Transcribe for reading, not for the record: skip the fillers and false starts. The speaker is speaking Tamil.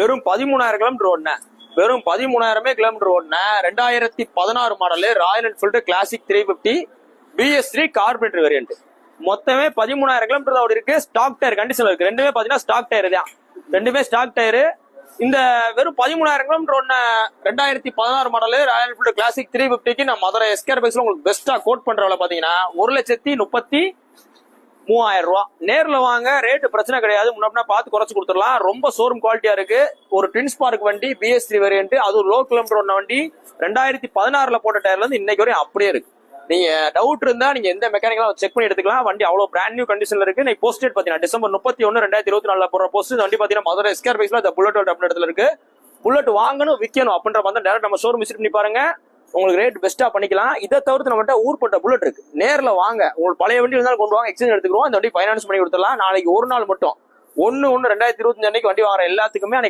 வெறும் 13,000 கிலோமீட்டர் ஓடின, வெறும் 13,000 கிலோமீட்டர் ஓடின 2016 model Royal Enfield classic 350 BS3 carburettor variant. மொத்தமே 13,000 கிலோமீட்டர் தான் இருக்கு. ஸ்டாக் டயர் கண்டிஷன்ல இருக்கு. ரெண்டுமே பாத்தீங்கன்னா ஸ்டாக் டயர் தான், ரெண்டுமே ஸ்டாக் டயரு. இந்த வெறும் 13,000 கிலோமீட்டர் ஒன்னு 2016 மாடலு ராயல் என்ஃபீல்டு கிளாசிக் 350க்கு நான் மதுரை எஸ்கேர் பைக்ஸ்ல உங்களுக்கு பெஸ்டா கோட் பண்றவள பாத்தீங்கன்னா 1,33,000 ரூபா. நேர்ல வாங்க, ரேட்டு பிரச்சனை கிடையாது, முன்னாடி பார்த்து குறைச்சு கொடுத்துடலாம். ரொம்ப ஷோரூம் குவாலிட்டியா இருக்கு. ஒரு ட்வின் ஸ்பார்க் வண்டி BS3 வேரியன்ட், அது லோ கிலோமீட்டர் ஒன்ன வண்டி 2016ல போட்ட டயர்ல இருந்து இன்னைக்கு வரையும் அப்படியே இருக்கு. நீங்க டவுட் இருந்தா நீங்க எந்த மெக்கானிக்கலா செக் பண்ணி எடுத்துக்கலாம். வண்டி அவ்வளவு பிராண்ட் நியூ கண்டிஷன்ல இருக்கு. நீங்க போஸ்ட் டேட் பாத்தீங்கன்னா டிசம்பர் 31, 2024 போற போஸ்ட். இந்த வண்டி பாத்தீங்கன்னா மதுரை எஸ்கேர் பைக்ஸ்ல இந்த புல்லட் இடத்துல இருக்கு. புல்லட் வாங்கணும் விற்கணும் அப்படின்ற மாதிரி டேரக்ட் நம்ம ஷோரூம் விசிட் பண்ணி பாருங்க, உங்களுக்கு ரேட் பெஸ்டா பண்ணிக்கலாம். இதை தவிர்த்து நம்மகிட்ட ஊர்பட்ட புல்லட் இருக்கு. நேர்ல வாங்க, உங்களுக்கு பழைய வண்டி இருந்தாலும் கொண்டு வாங்க, எக்ஸ்சேஞ்ச் எடுத்துக்கிறோம். இந்த வண்டி ஃபைனான்ஸ் பண்ணி கொடுத்துடலாம். நாளைக்கு ஒரு நாள் மட்டும் 1/1/2025 அன்னைக்கு வண்டி வாங்குற எல்லாத்துக்குமே அன்னைக்கு